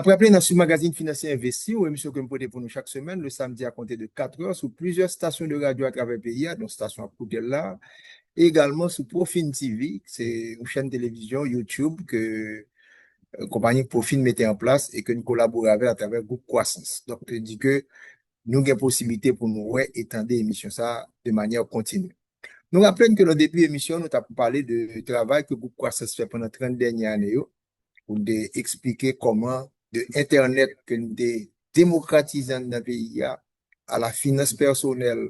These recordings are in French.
rappelé dans ce magazine financier investi, ou émission que nous portons pour nous chaque semaine, le samedi à compter de 4 heures, sur plusieurs stations de radio à travers le pays, dont station à côté là, et également sur Profin TV, c'est une chaîne de télévision YouTube que compagnie Profin mettait en place et que nous collaborons avec à travers le groupe Croissance. Donc, je dis que nous avons possibilité pour nous étendre l'émission ça de manière continue. Nous rappelons que dans le début de l'émission, nous avons parlé du travail que le groupe Croissance fait pendant 30 dernières années pour expliquer comment de Internet que nous démocratisons dans le pays à la finance personnelle,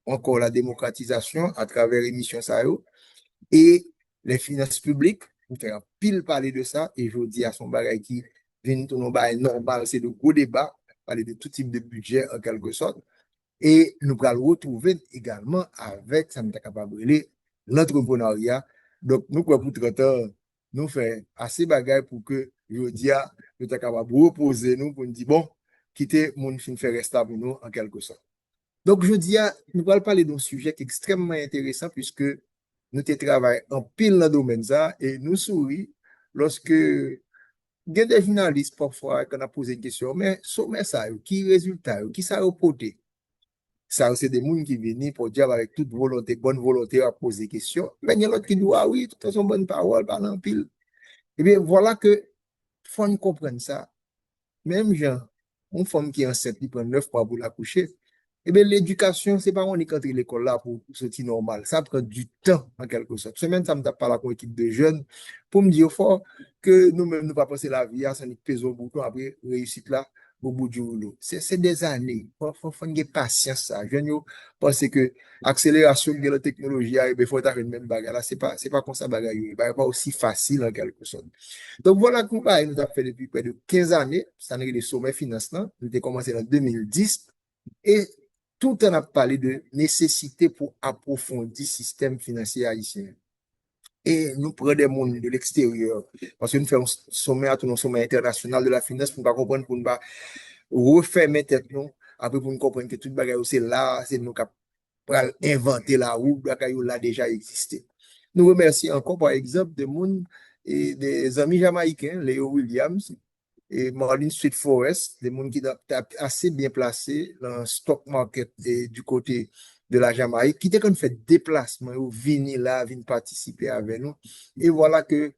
encore la démocratisation à travers l'émission ça et les finances publiques, nous faisons pile parler de ça et je dis à son bagage qui vient tout normal, c'est de gros débats, parler de tout type de budget en quelque sorte. Et nous allons retrouver également avec, ça nous est capable de l'entrepreneuriat. Donc, nous, pour 30 ans, nous faisons assez bagaille pour que, je dis, nous sommes capables de reposer nous pour nous dire, bon, quitter mon film faire rester pour nous en quelque sorte. Donc, je dis, nous allons parler d'un sujet qui est extrêmement intéressant puisque nous travaillons en pile dans le domaine ça et nous souris lorsque il y a des journalistes parfois qui ont posé une question, mais sommet ça, qui résultat, qui ça a reporté? Ça, c'est des gens qui viennent pour dire avec toute volonté, bonne volonté à poser des questions. Mais il y a l'autre qui dit, ah oui, de toute façon, bonne parole, parle en pile. Eh bien, voilà que, faut nous comprendre ça. Même gens, une femme qui est enceinte, qui prend 9 mois pour la coucher, eh bien, l'éducation, c'est pas on est qu'entrer l'école là pour sortir normal. Ça prend du temps, en quelque sorte. Semaine, ça me tape par la équipe de jeunes pour me dire fort que nous-mêmes, nous pas passer la vie à ça, nous pesons beaucoup après réussite là, au bout du rouleau. C'est des années. Faut avoir patience, ça. Jeunes, parce que accélération de la technologie, il faut être une même bagarre là. C'est pas comme ça bagarre. Il pas aussi facile, en quelque sorte. Donc, voilà, nous avons fait depuis près de 15 années. Ça n'est que les sommets financiers. Nous avons commencé en 2010. Et tout en a parlé de nécessité pour approfondir le système financier haïtien. Et nous prenons des mondes de l'extérieur. Parce que nous faisons un sommet à tout un sommet international de la finance pour nous comprendre, pour nous refermer tête nous. Après, pour nous comprendre que tout le bagage c'est là, c'est nous qui avons inventé la roue, le bagage là déjà existé. Nous remercions encore, par exemple, des mondes et des amis jamaïcains, Léo Williams, et Marlene Street Forest, des gens qui sont assez bien placés dans le stock market et du côté de la Jamaïque, qui étaient fait déplacement, ou venir là, venir participer avec nous. Et voilà que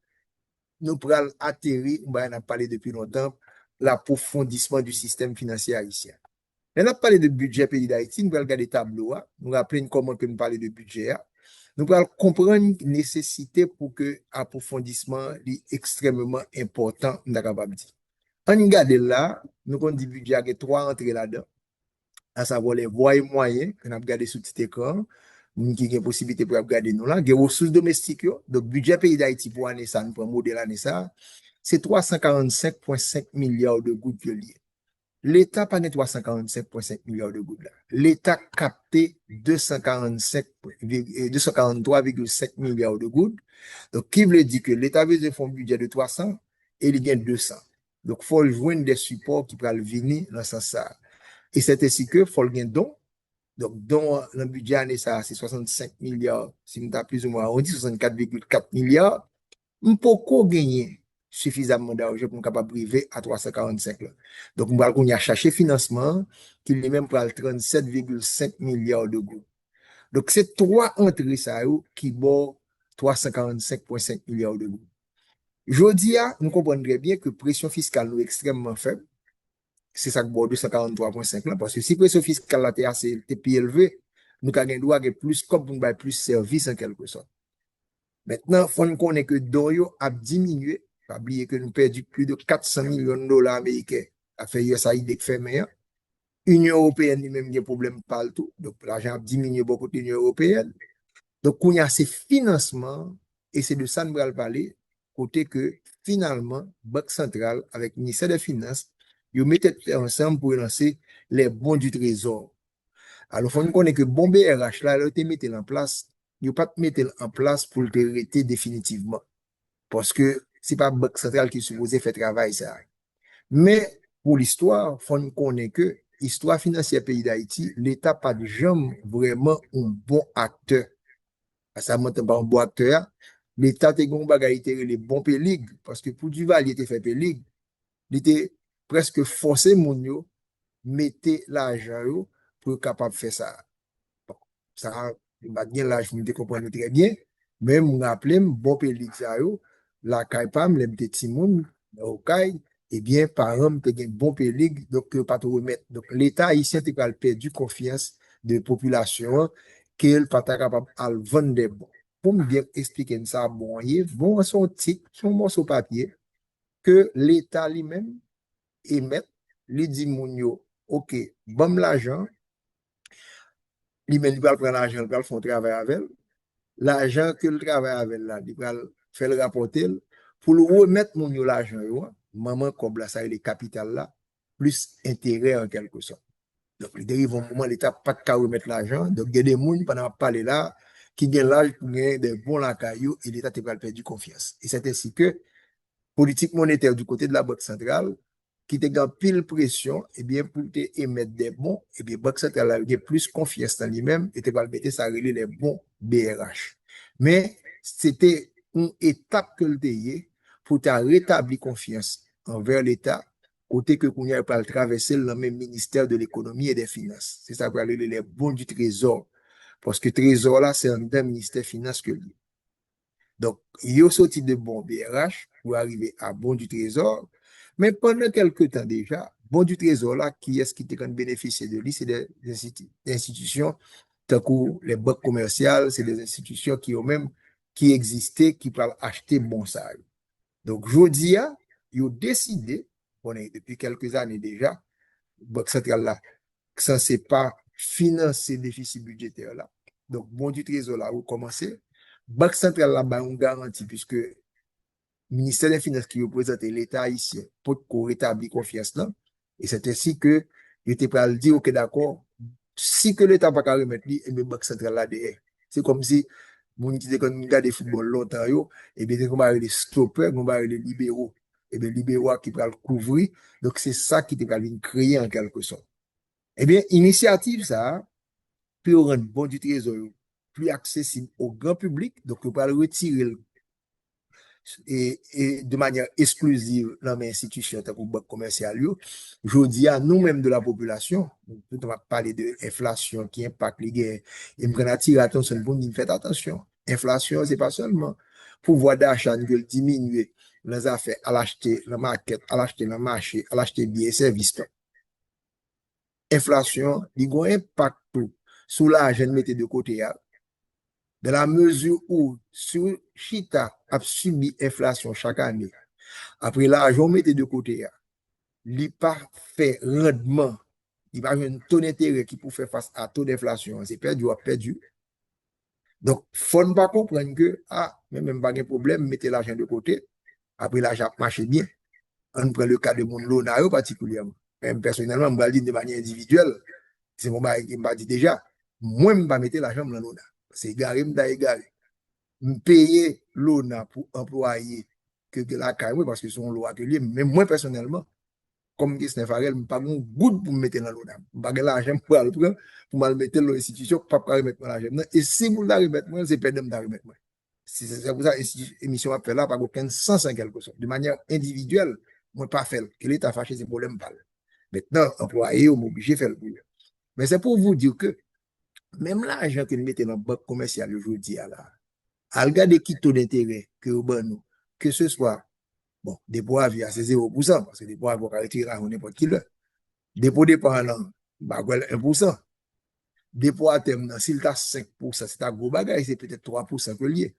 nous prenons atterrir, on a parlé depuis longtemps, l'approfondissement du système financier haïtien. On a parlé de budget pays d'Haïti, nous allons regarder le tableau, nous rappelons comment que nous parlons de budget. Nous allons comprendre la nécessité pour que l'approfondissement est extrêmement important, nous avons capable de dire. On regarde là, nous avons dit budget avec 3 entrées là-dedans, à savoir les voies et moyens, qu'on a regardé sur petit écran, qui a une possibilité pour regarder nous là, des ressources domestiques, donc budget pays d'Haïti pour année ça, nous prenons modèle année ça, c'est 345,5 milliards de gouttes liées. L'État pas 345,5 milliards de gouttes là. L'État capté 243,7 milliards de gouttes. Donc, qui veut dire que l'État veut faire un budget de 300 et il gagne 200. Donc, il faut joindre des supports qui peuvent venir dans ce sens. Et c'est ainsi que il faut le gagner don. Donc, dans le budget année, ça, c'est 65 milliards. Si nous avons plus ou moins, on dit 64,4 milliards. On peut gagner suffisamment d'argent pour nous capable priver à 345 là. Donc, on va chercher financement qui est même pour 37,5 milliards de gouttes. Donc, c'est 3 entrées ça qui vaut 345,5 milliards de gouttes. Je dis, nous comprenons très bien que pression fiscale est extrêmement faible. C'est ça que vaut 243,5 là. Parce que si pression fiscale est assez plus élevée, nous avons droit à plus comme pour nous faire plus service en quelque sorte. Maintenant, il faut nous connaître que Doyo a diminué. Pas oublier que nous perdu plus de 400 millions de dollars américains à faire USAID qui fait meilleur. L'Union européenne lui-même a des problèmes partout. Donc, l'argent a diminué beaucoup de l'Union européenne. Donc, il y a ces financements, et c'est de ça que nous allons parler, côté que finalement, Banque centrale, avec le ministère des Finances, ils mettent ensemble pour lancer les bons du trésor. Alors, il faut nous connaître que bon BRH, là, ils mettent en place, ils ne pas mettre en place pour le arrêter définitivement. Parce que c'est pas Banque centrale qui est supposée faire travail, ça. Mais, pour l'histoire, il faut nous connaître que l'histoire financière pays d'Haïti, l'État pas jamais vraiment un bon acteur. Ça monte pas un bon acteur. L'État te gon bagay les bons pélig parce que pour du val il était fait pélig, il était presque forcer moun yo mettez l'argent yo pour capable faire ça. Bon, ça, m'a bien là, je me comprends très bien, mais me rappelle, bon pays ça yo, la caille pam, les petits moun, au caille, eh bien, par exemple, te gen bon pays, donc, pas te remettre. Donc, l'État haïtien te pral perdu confiance de population, qu'elle pas ta capable à vendre des bons. Pour me bien expliquer ça, bon, bon, son titre, son morceau papier, que l'État lui-même émet, lui dit moun yo, OK, bon l'argent, lui-même il va prendre l'argent, il va faire un travail avec elle. L'argent que le travail avec là, il va faire le rapporter pour le remettre mon yo l'argent yo, maman comme là ça les capital là, plus intérêt en quelque sorte. Donc le dérive au moment l'État pas de cas remettre l'argent, donc il y a des gens pendant parler là qui gagnent l'âge pour gagner des bons la caillou et l'État te va perdre confiance. Et c'est ainsi que politique monétaire du côté de la Banque centrale, qui te gagne pile pression, eh bien, pour te émettre des bons, eh bien, Banque centrale a plus confiance en lui-même et te va mettre ça relais les bons BRH. Mais c'était une étape que le pays pour te rétablir confiance envers l'État, côté que qu'on y a pas traverser le même ministère de l'économie et des finances. C'est ça pour aller les bons du trésor. Parce que trésor là, c'est un des ministères des finances que lui. Donc, il y a sorti de bon BRH pour arriver à bon du trésor. Mais pendant quelques temps déjà, bon du trésor là, qui est-ce qui te bénéficier de lui? C'est des institutions, tant que les banques commerciales, c'est des institutions qui ont même, qui existaient, qui peuvent acheter bon ça. Donc, je dis, ils ont décidé, on est depuis quelques années déjà, Banque centrale là, que ça, c'est pas financer le déficit budgétaire là. Donc, bon du trésor là, vous commencez. Banque centrale là-bas, on garantit, puisque le ministère des Finances qui représente l'État haïtien pour rétablir confiance là. Et c'est ainsi que il était prêt à le dire, OK, d'accord, si que l'État n'a pas remettre lui, et bien, Banque centrale là derrière. C'est comme si, mon qui quand on regarde le football longtemps, et bien, on va avoir les stoppers, on va avoir les libéraux. Et bien, libéraux qui peuvent le couvrir. Donc, c'est ça qui était créer en quelque sorte. Eh bien, initiative, ça, puis rendre bon du trésor plus accessible au grand public, donc on peut le retirer et de manière exclusive dans mes institutions comme banque commerciale. Je dis à nous-mêmes de la population, on va parler de l'inflation qui impacte les guerres, et me attirer l'attention pour nous faire attention. Inflation, c'est pas seulement pouvoir d'achat que diminuer les affaires à l'acheter dans la market, à l'acheter dans le marché, à l'acheter biens et services. Inflation, il a un impact sur l'argent mettre de côté. Dans la mesure où, sur Chita a subi inflation chaque année, après l'argent mettre de côté, il n'a pas fait rendement, il n'a pas un taux d'intérêt qui peut faire face à taux d'inflation. C'est perdu ou perdu. Donc, il ne faut pas comprendre que, même pas de problème, mettez l'argent de côté, après l'argent marche bien. On prend le cas de mon Lonario particulièrement. Même personnellement, je vais dire de manière individuelle. C'est mon mari qui m'a dit déjà, moi, je ne vais pas mettre l'argent dans l'ONA. C'est égaré, je égaré. Je payer l'ONA pour employer que la carrière, parce que c'est un lot atelier. Mais moi, personnellement, comme Christophe Farrell, je n'ai pas de goût pour me mettre dans l'ONA. Je n'ai pas l'argent pour le prendre, pour me mettre dans l'institution, pour ne pas remettre l'argent. Et si vous la remettez, c'est perdre de remettre. C'est pour ça que l'émission appelle là, par aucun sens en quelque sorte. De manière individuelle, moi, pas faire. Que l'État fâché, c'est problème pas. Maintenant, employé, on m'oblige de faire le boulot. Mais c'est pour vous dire que même l'argent que nous mettons dans la banque commerciale aujourd'hui, à regarder qui taux d'intérêt que vous nous, que ce soit, bon, dépôt à vie, c'est 0%, parce que dépôt à vie, on va retirer à n'importe qui là. Dépôt dépendant, bah, 1%. Dépôt à terme, s'il t'a 5%, c'est un gros bagage, c'est peut-être 3% que lié.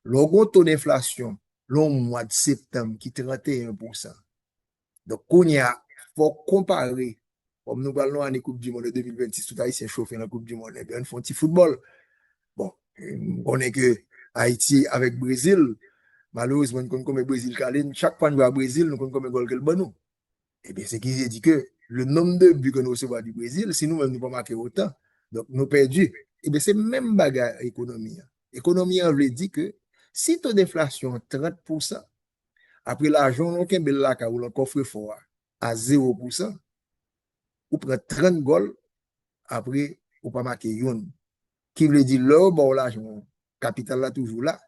Le gros taux d'inflation, le mois de septembre, qui est 31%. Donc, on y a, faut comparer. Comme nous parlons en Coupe du Monde de 2026, tout Haïtien chauffé dans la Coupe du Monde, et bien, on fait un petit football. Bon, on est que Haïti avec Brésil, malheureusement, nous connaissons comme Brésil, chaque fois que nous allons au Brésil, nous connaissons comme goal que le bon. Eh bien, c'est qui dit que le nombre de buts que nous recevons du Brésil, si nous-mêmes nous pas marquer autant, donc nous perdus. Eh bien, c'est même bagarre économie. Économie, on veut dire que si taux d'inflation 30%, après l'argent, on a bel lac ou le coffre fort à 0%, ou prend 30 goals, après, ou pas marquer yon. Qui veut dire, là, bon, l'argent, capital là, toujours là,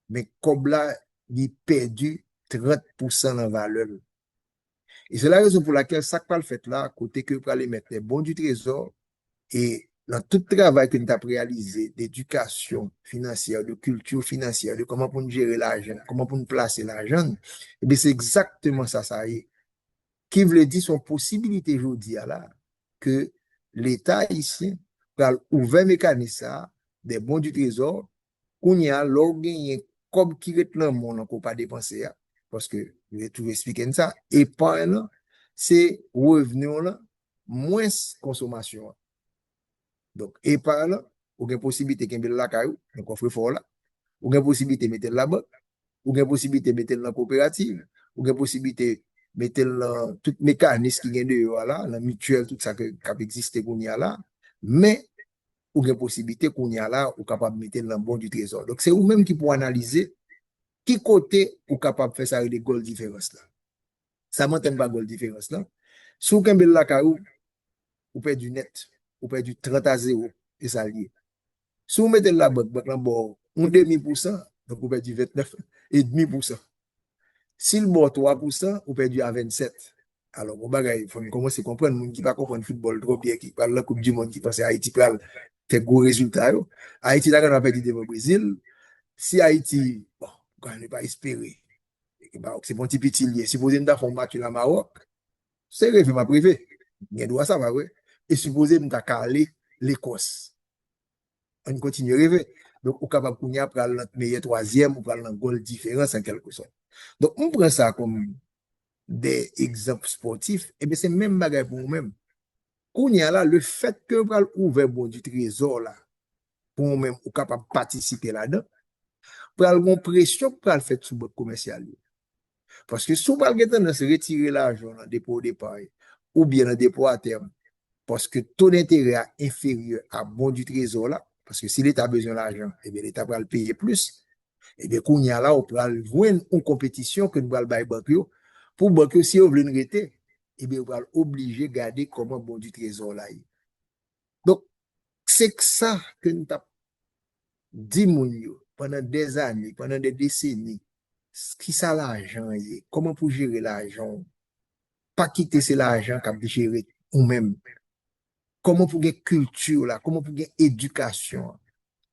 mais comme là, il perdu 30% en valeur. Et c'est la raison pour laquelle ça va le fait là, côté que pour aller mettre les bons du trésor et dans tout travail que nous avons réalisé d'éducation financière, de culture financière, de comment pour nous gérer l'argent, comment pour nous placer l'argent, et bien c'est exactement ça, ça y est. Qui veut dire son possibilité aujourd'hui là, que l'État ici va ouvrir mécanisme des bons du trésor, qu'on y a l'organe comme qui est dans le monde qu'on pas dépenser, parce que je vais tout expliquer ça, épargne, c'est revenu là, moins consommation. Donc, épargne, ou une possibilité de mettre la caillou, un coffre fort là, ou une possibilité de mettre la banque, ou une possibilité de mettre dans la coopérative, ou une possibilité de mettre dans tout mécanisme qui est dehors là, la mutuelle, tout ça qui existe qu'on y a là, mais ou une possibilité qu'on y a là, ou capable de mettre dans le bon du trésor. Donc, c'est vous-même qui pour analyser qui côté ou capable de faire ça avec des goals différences là. Ça m'entend pas goal différence là. Si vous avez la caillou, vous perdez du net, vous perdez du 30 à 0, et ça lié. Si vous mettez la banque là bord, un demi-pour-cent, donc vous perdez 29,5%. Si le bord 3%, vous perdez à 27. Alors, bon bagay, il faut commencer à comprendre, moun qui pas comprendre football trop bien, qui parle de la Coupe du Monde, qui pense à Haïti, fait gros résultats. Haïti, là, on a perdu devant le Brésil. Si Haïti, bon, on n'est pas espéré, c'est bon petit petit lié. Supposé nous faire un match la Maroc, c'est rêve ma privé. Il y a droit ça, va, ouais. Et supposé nous caler l'Écosse. On continue à rêver. Donc, on est capable de prendre notre meilleur troisième, ou prendre un goal différence en quelque sorte. Donc, on prend ça comme des exemples sportifs, et bien c'est même bagage pour nous-mêmes. Qu'on y a là, le fait que vous avez ouvert bon du trésor là, pour nous-mêmes, ou capable de participer là-dedans, pour avoir une pression pour le faire sous votre commercial. Parce que si vous avez tendance à retirer l'argent dans le dépôt au départ, ou bien dans le dépôt à terme, parce que taux d'intérêt est inférieur à bon du trésor là, parce que si l'État a besoin d'argent, et bien l'État va le payer plus. Et bien, qu'on y a là, on peut jouer une compétition que nous allons faire banque pour banque si on veut nous arrêter, et bien, on va obliger de garder comme un bon du trésor là. Donc, c'est ça que nous avons dit pendant des années, pendant des décennies. Qui ça l'argent est? Comment pour gérer l'argent? Pas quitter c'est l'argent qu'on peut gérer nous-mêmes. Comment pour gagner culture là? Comment pour gagner éducation?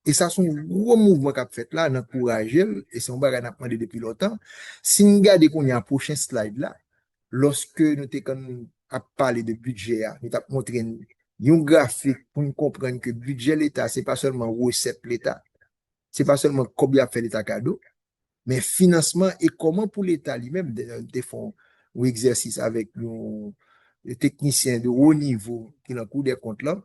Et ça, c'est un gros mouvement qu'a fait là, on encourage, et c'est un bagage qu'on a demandé depuis longtemps. Si nous regardons qu'on y a un prochain slide là, lorsque nous avons parlé de budget, nous avons montré un graphique pour nous comprendre que le budget de l'État, ce n'est pas seulement recette l'État, ce n'est pas seulement combien fait l'État cadeau, mais financement et comment pour l'État lui-même de faire un exercice avec nos techniciens de haut niveau qui n'ont cours des comptes là.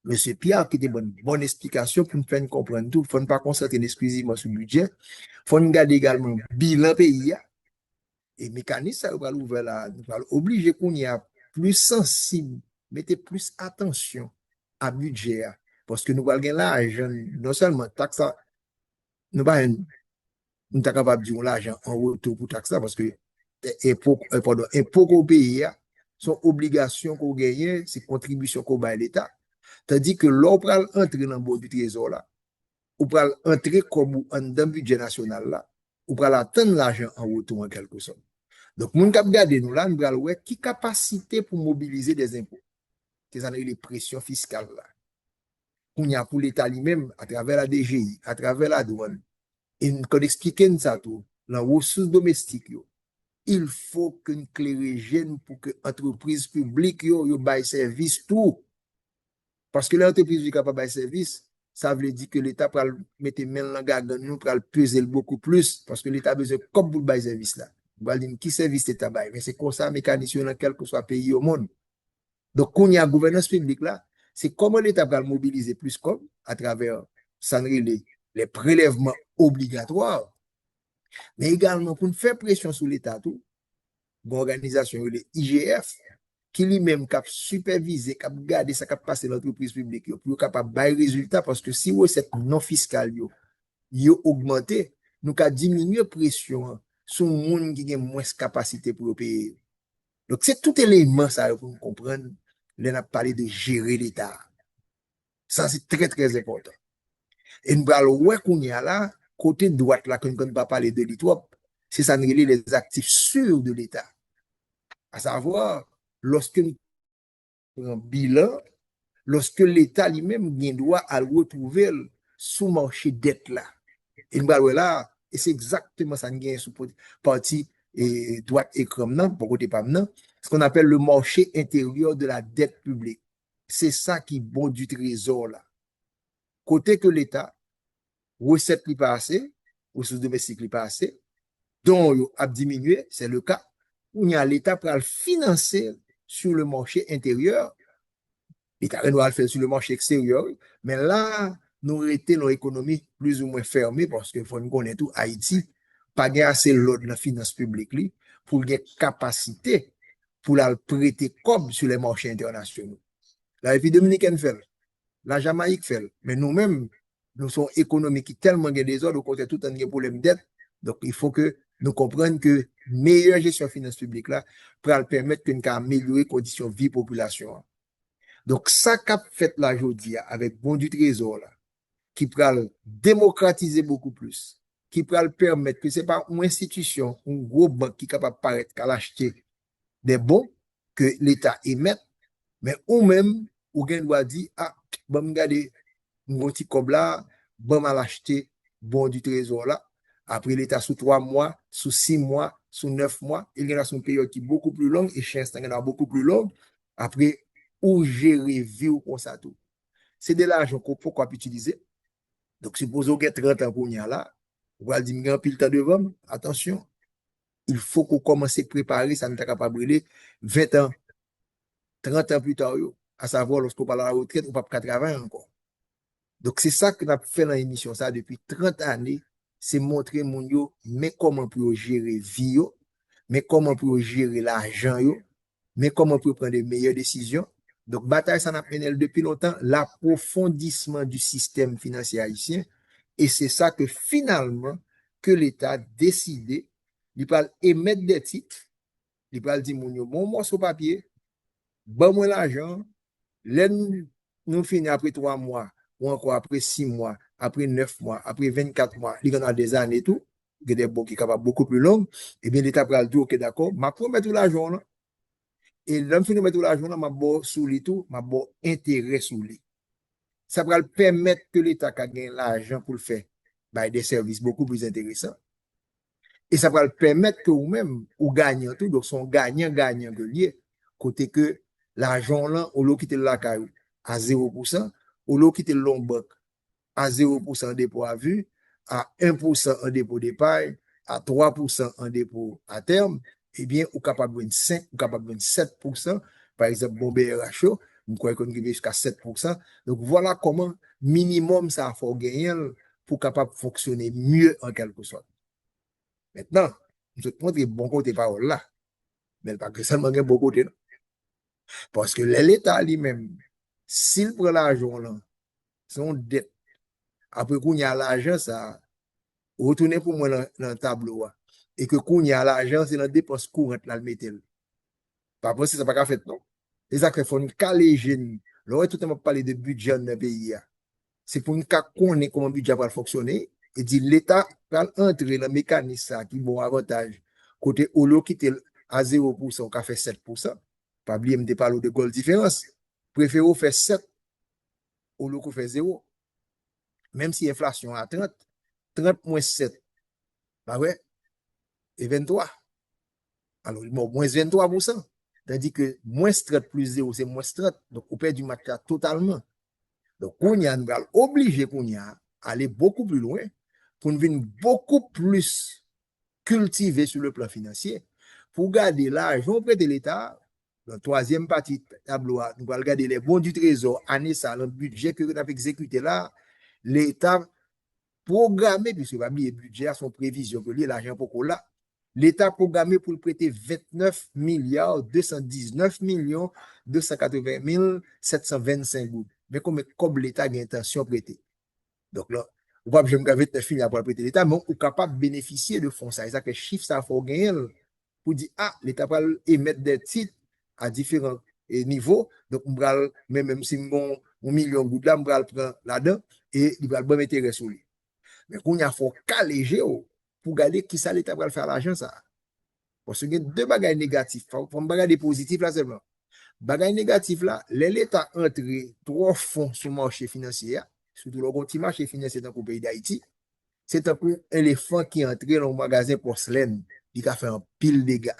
Monsieur Pierre, qui était une bonne explication pour nous faire comprendre tout. Il ne faut pas concentrer exclusivement sur le budget. Il faut nous garder également le bilan pays. Et le mécanisme, ça va l'ouvrir là. Nous allons obliger qu'on y a plus sensible, mettez plus attention à budget. Parce que nous allons gagner l'argent, non seulement taxe, nous allons nous sommes capables de dire l'argent en retour pour taxe parce que impôts qu'on paye, son obligation qu'on gagne, c'est contribution qu'on baille l'État. Tandis que l'on peut entrer dans le bord du trésor là, ou peut entrer comme dans le budget national là, ou peut attendre l'argent en retour en quelque sorte. Donc, nous avons regardé nous là, nous avons qui capacité pour mobiliser des impôts, c'est les pressions fiscales là. On y a pour l'État lui-même, à travers la DGI, à travers la douane. Et nous expliquons ça tout, dans les ressources domestiques, il faut qu'une clé pour que l'entreprise publique yo baille service tout. Parce que l'entreprise est capable de service, ça veut dire que l'État va mettre main dans la garde nous pour le peser beaucoup plus. Parce que l'État a besoin comme pour le service là. On va dire qui service l'État baille. Mais c'est comme ça, mécanisme dans quel que soit pays au monde. Donc, quand il y a gouvernance publique là, c'est comment l'État va mobiliser plus comme à travers les prélèvements obligatoires, mais également pour faire pression sur l'État tout, une organisation, les IGF, qui lui-même cap superviser, cap garder ça cap passer l'entreprise publique pour capable bailler résultat parce que si recette non fiscale yo augmenté, nous ca diminuer pression sur monde qui a moins capacité pour payer. Donc c'est tout élément ça pour nous comprendre, là n'a parlé de gérer l'État. Ça c'est très très important. Et nous allons voir qu'on y a là côté droite là qu'on ne va pas parler de l'État, c'est ça les actifs sûrs de l'État. À savoir, lorsque nous prenons bilan, lorsque l'État lui-même doit à le retrouver sous marché dette là. Et là, et c'est exactement ça qui est sous parti et droite et comme non, pour côté pas non, ce qu'on appelle le marché intérieur de la dette publique. C'est ça qui bon du trésor là. Côté que l'État, recette n'est pas assez, ressources domestiques n'est pas assez, dont a diminué, c'est le cas, où il y a l'État pour le financer sur le marché intérieur. L'État doit le faire sur le marché extérieur, mais là, nous étions dans l'économie plus ou moins fermée parce qu'il faut nous connaître tout Haïti, pas assez l'autre dans la finance publique pour avoir capacité pour la prêter comme sur les marchés internationaux. La République dominicaine fait, la Jamaïque fait, mais nous-mêmes, nous sommes économiques qui tellement des désordres, au côté tout un problème d'aide. Donc, il faut que nous comprenions que meilleure gestion de finances publiques là, pour permettre qu'on améliorer les conditions de vie de la population. Donc, ça qu'a fait la aujourd'hui avec bon du trésor, là, qui peut démocratiser beaucoup plus, qui peut permettre que ce n'est pas une institution, un gros banque qui est capable de paraître qu'à l'acheter des bons que l'État émet, mais ou même, ou bien doit dire, ah, bon, regardez, un petit cob là, bon, mal acheter bon du trésor là. Après, l'État sous 3 mois, sous 6 mois, sous 9 mois, il y a une période qui est beaucoup plus longue, et chez l'instant, il y en a beaucoup plus longue. Après, ou gérer vie ou comme ça tout. C'est de l'argent qu'on peut utiliser. Donc, supposons qu'il y a 30 ans pour y là, on va dire, il y a un pile temps devant, attention, il faut qu'on commence à préparer, ça ne t'a pas brûler 20 ans, 30 ans plus tard, à savoir, lorsqu'on parle de la retraite, on ne peut pas travailler encore. Donc, c'est ça que nous avons fait dans l'émission, ça, depuis 30 années, c'est montrer mon yo, mais comment pour gérer vie, mais comment pour gérer l'argent, mais comment pour prendre les meilleures décisions. Donc, bataille, ça n'a pas mené depuis longtemps, l'approfondissement du système financier haïtien. Et c'est ça que finalement, que l'État a décidé, il va émettre des titres, il va dire, mon yo, bon, moi, sur papier, bon, moi, l'argent, nous finissons après 3 mois, ou encore après 6 mois, après 9 mois, après 24 mois, il y en a des années et tout, il y a des banques qui sont capables beaucoup plus longues, et bien l'État va le dire, ok, d'accord, ma promets tout l'argent, là, et l'homme finit mettre tout l'argent, là, ma bon sous lui tout, ma bon intérêt sous lui. Ça va permettre que l'État gagne l'argent pour le faire, bah, des services beaucoup plus intéressants. Et ça va permettre que vous-même, vous gagnez tout, donc son gagnant-gagnant de lié, côté que l'argent là, au lieu quitter la caille à 0%, au lieu quitter le long banque à 0% en dépôt à vue, à 1% en dépôt d'épargne, à 3% en dépôt à terme, eh bien, vous capable de 5, vous capable de 7%, par exemple, bon BRHO, vous croyez qu'on arrive jusqu'à 7%. Donc, voilà comment minimum ça faut gagner pour capable de fonctionner mieux en quelque sorte. Maintenant, je te montre bon côté parole là, mais pas que seulement un bon côté. Non. Parce que l'État lui-même, s'il prend l'argent là, son dette, après qu'on y a l'argent, ça, retourner pour moi dans le tableau. Et que qu'on y a l'argent, c'est dans la dépense courante là, le métal. Pas parce que ça n'a pas fait, non. C'est ça qu'il faut une caler. Là, tout le monde parle de budget dans le pays. C'est pour une cas qu'on est comment le budget va fonctionner et dit l'État va entrer dans le mécanisme qui bon avantage. Côté au lieu qui était à 0%, on a fait 7%. Pas oublier de parler de goal différence. Préférez faire 7 au lieu qu'on fait 0. Même si l'inflation à 30, 30 moins 7, bah ouais, et 23. Alors, bon, moins 23%. Tandis que moins 30 plus 0, c'est moins 30. Donc, on perd du match totalement. Donc, on y a obligé qu'on y a aller beaucoup plus loin pour nous venir beaucoup plus cultiver sur le plan financier pour garder l'argent près de l'État. La troisième partie tableau, nous allons regarder les bons du trésor, année ça, le budget que nous avons exécuté là, l'État programmé, puisque les budgets sont prévisions que l'argent pour là, l'État programmé pour prêter 29 milliards 219 millions 280 725 gouttes. Mais comme l'État a intention de prêter. Donc là, on va me 29 milliards pour prêter l'État, mais on est capable de bénéficier de fonds. C'est ça que chiffre ça faut gagner pour dire, ah, l'État va émettre des titres à différents niveaux. Donc, même si mon 1 million de gouttes là, on va le prendre là-dedans et il va le bon intérêt sur lui. Mais qu'on y a faut caler pour garder qui ça l'État va faire l'argent ça. Parce que deux bagages négatifs. Faut regarder positif là seulement. Bagage négatif là, l'État entre trop fond sur le marché financier, surtout le petit marché financier dans le pays d'Haïti, c'est un peu un éléphant qui est entré dans le magasin porcelaine, qui a fait un pile de dégâts.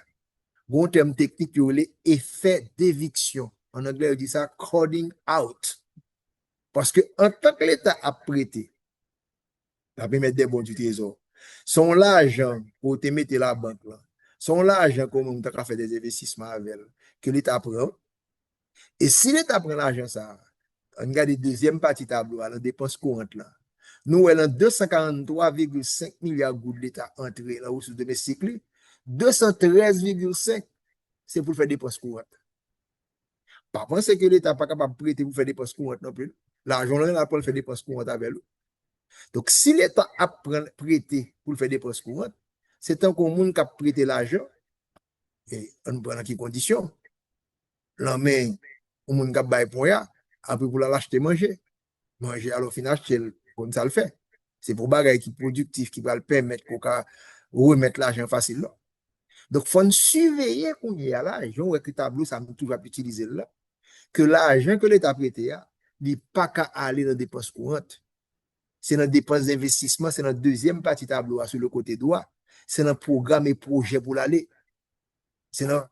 Bon terme technique, il y a effet d'éviction. En anglais, on dit ça crowding out. Parce que en tant que l'État a prêté, la mettre des bons du trésor, son l'argent pour te mettre la banque là, son l'argent comme on a fait des investissements avec elle, que l'État prend. Et si l'État prend l'argent ça, on regarde la deuxième partie tableau, la dépense courante là. Nous, elle a 243,5 milliards de gouttes l'État entré dans la ressource domestique. 213,5, c'est pour faire des dépenses courantes. Pas penser que l'État n'est pas capable de prêter pour faire des dépenses courantes non plus. L'argent là, il pour faire des dépenses courantes avec lui. Donc, si l'État a prêté pour faire des dépenses courantes, c'est un monde qui a prêté l'argent, et on prend dans quelles conditions? L'homme, on monde qui a baillé pour ya, après pour l'acheter manger. Manger, alors, final, comme ça le fait. C'est pour bagaille qui est productif, qui va le permettre qu'on remettre l'argent facile là. Donc, il faut surveiller qu'on y a l'argent, ou que tableau, ça nous toujours utiliser là, que l'argent que l'État prêté, il n'est pas qu'à aller dans des dépenses courantes. C'est dans les dépenses d'investissement, c'est dans la deuxième partie tableau, sur le côté droit. C'est dans le programme et projet pour l'aller. C'est dans le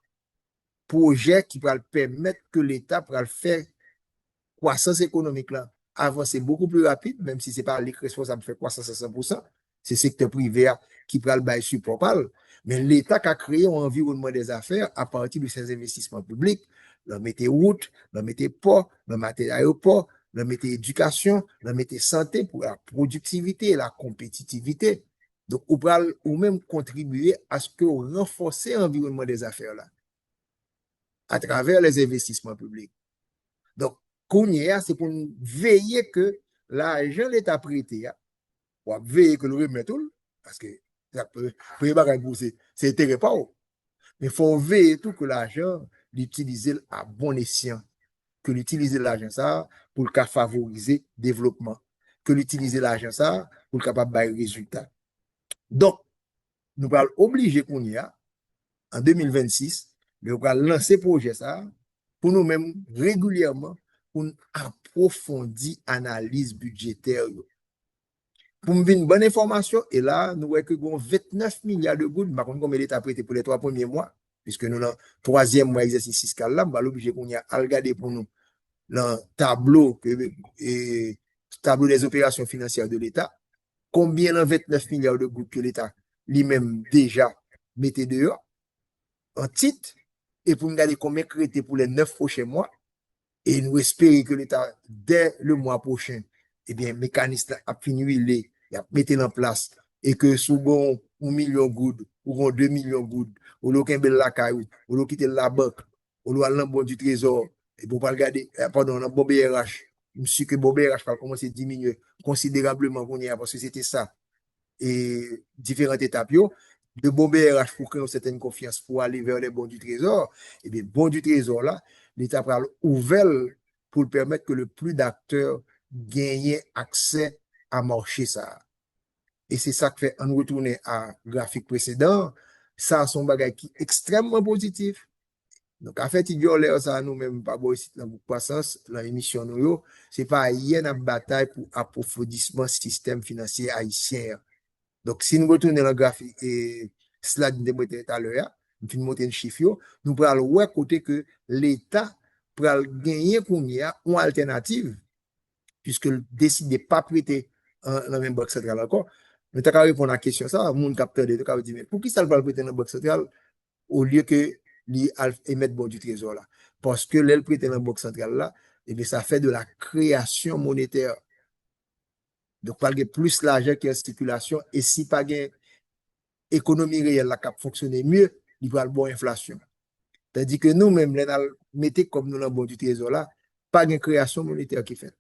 projet qui va permettre que l'État va faire croissance économique là. Avancer beaucoup plus rapide, même si ce n'est pas les responsables de faire croissance à 100%. C'est le secteur privé qui prend le bail support. Mais l'État qui a créé un environnement des affaires à partir de ses investissements publics, le mettre route, le mettre port, le mettre aéroport, le mettre éducation, le mettre santé pour la productivité et la compétitivité. Donc, ou même contribuer à ce que renforcer l'environnement des affaires là, à travers les investissements publics. Donc, c'est pour veiller que l'argent l'État prêté, pour veiller que le remet tout, parce que ça peut c'est intérêt pas. Mais il faut veiller tout que l'argent l'utiliser à bon escient, que l'utiliser l'argent ça pour le favoriser le développement, que l'utiliser l'argent ça pour le capable de résultat. Donc, nous allons obliger qu'on y a, en 2026, nous allons lancer le projet ça pour nous-mêmes régulièrement pour approfondir l'analyse budgétaire. Pour me une bonne information, et là, nous voyons que 29 milliards de gouttes, par contre, comme l'État prêté pour les 3 premiers mois, puisque nous, dans le troisième mois exercice fiscal là, nous allons obliger qu'on y a à regarder pour nous le tableau, tableau des opérations financières de l'État, combien dans 29 milliards de gouttes que l'État lui-même déjà mettait dehors, en titre, et pour nous regarder combien créé pour les 9 prochains mois, et nous espérons que l'État, dès le mois prochain, eh bien, mécanisme a fini, il a mis en place, et que sous 1 million de gouttes, ou 2 millions de gouttes, ou l'on quitte la caillou, ou l'on quitte la banque, ou l'on a bon du trésor, et pour pas regarder, pardon, on bon BRH, je suis que bon BRH va commencer à diminuer considérablement parce que c'était ça. Et différentes étapes, de bon BRH pour créer une certaine confiance pour aller vers les bons du trésor, et bien, bons du trésor là, l'État va ouvert pour permettre que le plus d'acteurs gagnent accès à marché ça. Et c'est ça que fait en retourner à graphique précédent, ça son bagage qui est extrêmement positif. Donc, en fait, il y a ça nous-mêmes, pas bon ici dans la croissance, dans l'émission, c'est pas une bataille pour approfondissement système financier haïtien. Donc, si nous retournons dans le graphique et cela nous démontre tout à l'heure, nous finissons monter un chiffre, nous pourrons voir côté que l'État pourra gagner combien une alternative, puisque décide de ne pas prêter dans la même banque centrale encore. Mais tu as répondre à la question, ça, mon capteur de dire, mais pour qui ça va prêter dans la banque centrale au lieu que émettre bon du trésor là? Parce que l'aile prêter dans la banque centrale là, et bien, ça fait de la création monétaire. Donc, il y a plus l'argent qui est en circulation, et si pas de économie réelle la cap fonctionner mieux, il va y avoir bonne inflation. Tandis que nous-mêmes, nous mettons comme nous dans le bon du trésor là, pas de création monétaire qui fait.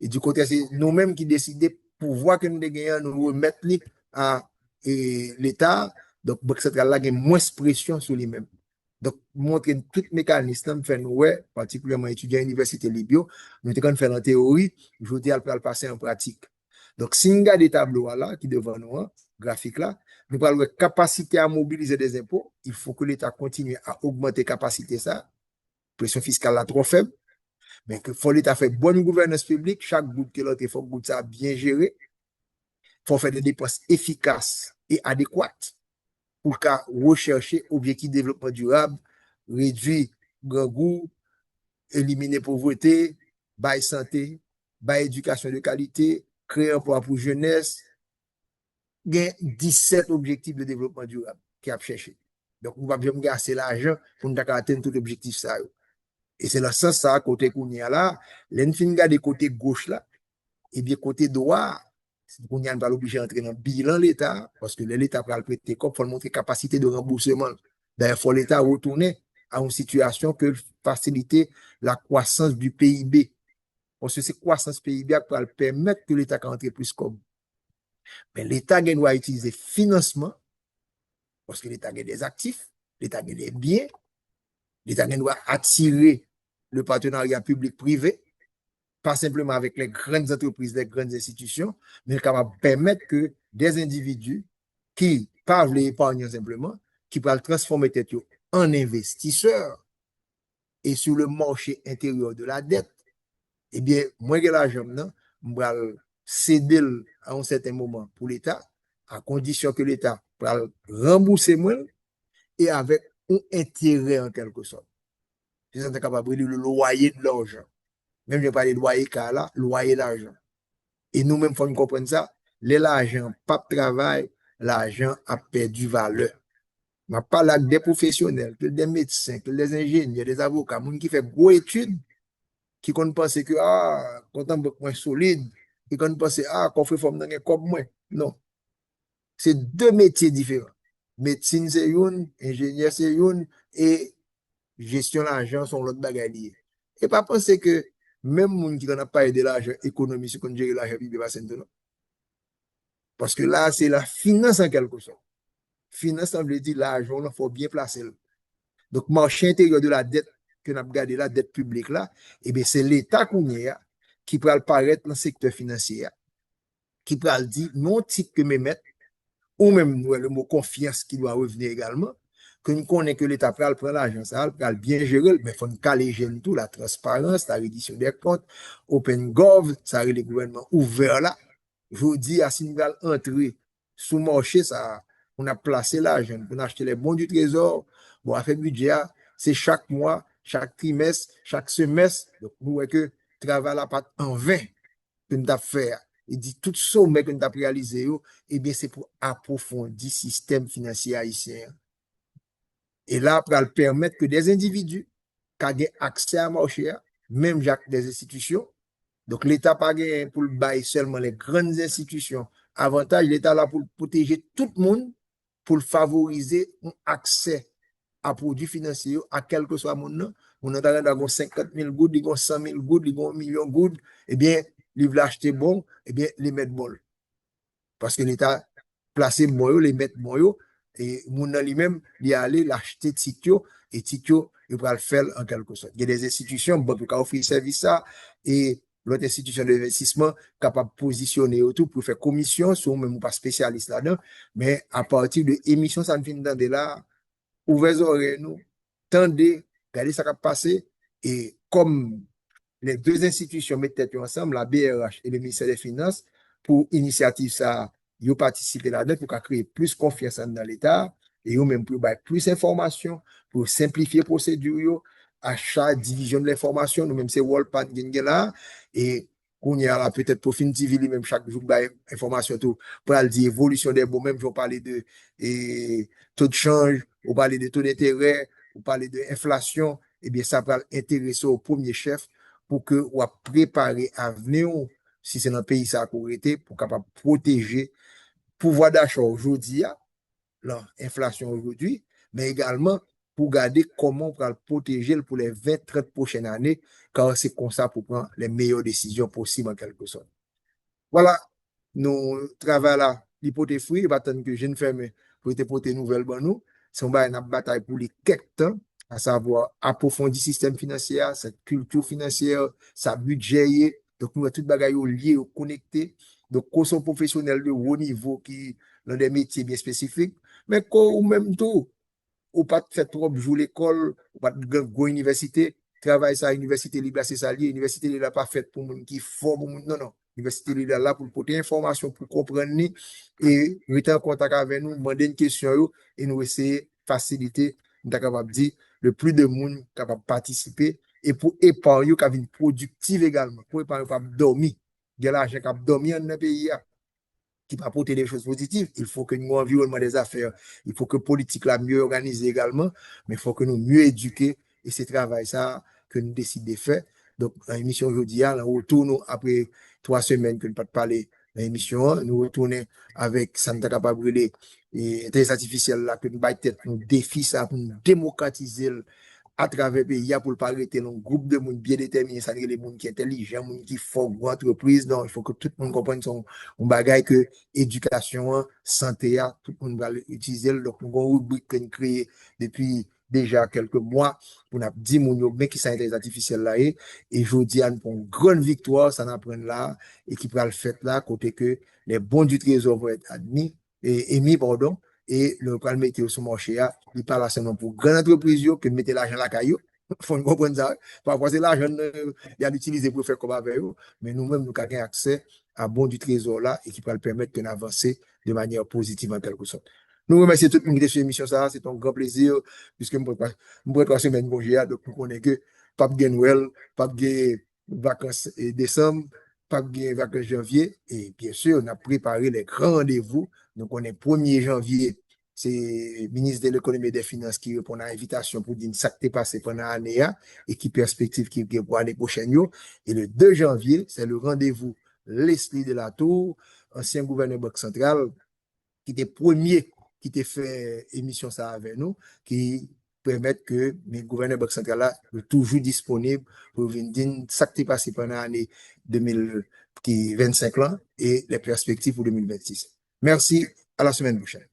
Et du côté, c'est nous-mêmes qui décidons pour voir que nous gagnons, nous remettre à l'État. Donc, Banque centrale là, a moins de pression sur lui-même. Donc, montrer tout mécanisme, fait nous, particulièrement étudiants à l'Université Libyo, nous avons fait en théorie, je dis à le passer en pratique. Donc, si nous avons des tableaux là, qui devant nous, graphique là, nous parlons de capacité à mobiliser des impôts. Il faut que l'État continue à augmenter capacité ça. Pression fiscale là trop faible. Mais que faut l'État faire bonne gouvernance publique. Chaque goutte que l'autre, il faut que ça bien géré. Il faut faire des dépenses efficaces et adéquates pour qu'à rechercher objectifs de développement durable, réduire grand goût, éliminer pauvreté, bail santé, bail éducation de qualité, créer emploi pour jeunesse. Il y a 17 objectifs de développement durable qui a cherché. Donc, on va bien gaster l'argent pour nous atteindre tout objectif ça. Et c'est dans ce sens ça, côté qu'on y a là, l'enfin des côté gauche là, et bien côté droit, on n'y a pas obligé d'entrer dans le bilan l'État, parce que l'État va le prêter comme, il faut montrer capacité de remboursement. D'ailleurs, il faut l'État retourner à une situation que faciliter la croissance du PIB. Parce que c'est croissance PIB qui va permettre que l'État entre plus comme. Mais l'État doit utiliser financement, parce que l'État a des actifs, l'État a des biens, l'État doit attirer le partenariat public-privé, pas simplement avec les grandes entreprises, les grandes institutions, mais capable de permettre que des individus qui parlent l'épargne simplement, qui peuvent transformer tête en investisseurs et sur le marché intérieur de la dette, eh bien, moi, que l'argent, je vais céder à un certain moment pour l'État, à condition que l'État va rembourser moi et avec un intérêt en quelque sorte. C'est capable de le loyer de l'argent. Même je parle de loyer car là, loyer d'argent. Et nous-mêmes, il faut comprendre ça. L'argent, pas de travail, l'argent a perdu valeur. Je parle des professionnels, des médecins, des ingénieurs, des avocats, des gens qui font gros études, qui comptent penser que, quand on est moins solide, qui comptent penser, qu'on fait forme dans comme moi. Non. C'est deux métiers différents. Médecine, c'est une, ingénieur, c'est une, et gestion de l'argent sont l'autre bagaille. Et pas penser que même moun qui n'a pas aidé l'argent économie, c'est qu'on gère l'argent, il va s'entendre. Parce que là, c'est la finance en quelque sorte. Finance, ça veut dire l'argent, il faut bien placer. Donc, marché intérieur de la dette que nous avons gardé, la dette publique là, eh bien, c'est l'État qu'on y a qui peut apparaître dans le secteur financier, qui peut dire non titre que me mettre, ou même le mot confiance qui doit revenir également, que nous connaissons que l'État prend l'argent, ça va bien gérer, mais il faut nous caler tout, la transparence, la reddition des comptes, Open Gov, ça le gouvernement ouvert là. Je vous dis, à si nous allons entrer sous marché, ça, on a placé l'argent, on a acheté les bons du trésor, bon, à faire budget, c'est chaque mois, chaque trimestre, chaque semestre, donc nous voyons que travail la patte en vain que nous avons fait. Il dit tout sommet que nous avons réalisé, eh bien, c'est pour approfondir le système financier haïtien. Et là, pour le permettre que des individus qui ont accès à marché, même des institutions, donc l'État pas pour le bail seulement les grandes institutions. Avantage, l'État là pour protéger tout le monde, pour favoriser un accès à produits financiers, à quel que soit mon nom. On a dans 50 000 gouttes, ils ont 100 000 gouttes, ils ont 1 million de gouttes, eh bien, ils veulent acheter bon, eh bien, les mettre bon. Parce que l'État placé bon, les mettre bon, et mon lui-même, il aller l'acheter Titio, et Titio, il va le faire en quelque sorte. Il y a des institutions, bon, qui offrent service ça, et l'autre institution d'investissement capable de positionner autour pour faire commission, soit même pas spécialiste là-dedans, mais à partir de émissions, ça ne finit dans de là, ouvrez oreilles, nous, tendez, regardez ça qui a passé, et comme les deux institutions mettent tête ensemble, la BRH et le ministère des Finances, pour initiative ça, ils participent là-dedans pour créer plus confiance dans l'État et eux même pour plus d'informations, pour simplifier la procédure, achat, division de l'information, nous même c'est Wallpan là, et qu'on y a là peut-être pour TV lui-même chaque jour information tout pour aller dire évolution des bons, même je vais parler de taux de change, on parler de taux d'intérêt, on parler de inflation, et bien ça va intéresser au premier chef pour que on préparer à venir si c'est dans le pays ça a été pour capable protéger pouvoir d'achat aujourd'hui l'inflation aujourd'hui mais également pour garder comment on va protéger pour les 20-30 prochaines années car c'est comme ça pour prendre les meilleures décisions possibles en quelque sorte. Voilà, nous travaillons là, l'hypothèse free, il va attendre que je ne ferme pour te porter nouvelle pour nous. C'est une bataille pour les quelques temps, à savoir approfondir le système financier, cette culture financière, sa budget, Donc, nous avons tout bagay lié, connecté. Donc, qu'on sont professionnels de haut niveau qui dans des métiers bien spécifiques, mais qu'on ou même tout, ou pas fait trop jouer l'école, ou pas go université, travail ça, université libre, c'est ça lié, université libre pas faite pour moun qui fort, pour moun, non, non. Université libre là pour porter information, pour comprendre ni, et rester en contact avec nous, demander une question, et nous essayer faciliter, nous capable de dire, le plus de monde capable de participer, et pour épargner, qui une productive également, pour épargner, pas dormir. Il y a l'argent qui a dormi dans le pays, qui va apporter des choses positives. Il faut que nous environnement des affaires, il faut que politique la mieux organisée également, mais il faut que nous mieux éduquer et c'est travail ça que nous décidons de faire. Donc, dans l'émission aujourd'hui, nous retournons après 3 semaines que nous pas parler dans l'émission, nous retournons avec Santa capable et intelligence artificielle là que nous battons tête nous défi ça pour nous démocratiser à travers le pays pour ne pas arrêter un groupe de monde bien déterminé, ça veut dire les gens qui sont intelligents, les gens qui font entreprise. Donc, il faut que tout le monde comprenne son bagage que éducation, santé, tout le monde va l'utiliser. Donc, nous avons une rubrique que nous créée depuis déjà quelques mois pour nous dire mais qui sont intelligence artificielle là et je dis pour une grande victoire ça n'apprend là et qui pourra le faire là côté que les bons du trésor vont être admis et émis pardon et le plan météo sur le marché, il parle seulement pour grande entreprise que de mettre l'argent à la caillou. Il faut comprendre ça. Parfois, c'est l'argent qu'il a utilisé pour faire comme avec eux, mais nous-mêmes, nous avons accès à bon du trésor là et qui peut le permettre d'avancer de manière positive en quelque sorte. Nous remercions tout le monde qui est sur l'émission, ça, c'est un grand plaisir, puisque je pourrais 3 semaines congé, donc nous connaissons que pas de Noël, pas de vacances décembre, pas de vacances janvier, et bien sûr, on a préparé les grands rendez-vous. Donc, on est 1er janvier, c'est le ministre de l'économie et des finances qui répond à l'invitation pour dire ça qui est passé pendant l'année et qui perspective qui est pour l'année prochaine. Et le 2 janvier, c'est le rendez-vous Leslie de la Tour, ancien gouverneur Banque centrale, qui était premier qui t'a fait émission ça avec nous, qui permettent que le gouverneur Banque centrale là est toujours disponible pour venir dire ça qui est passé pendant l'année 2025 là et les perspectives pour 2026. Merci, à la semaine prochaine.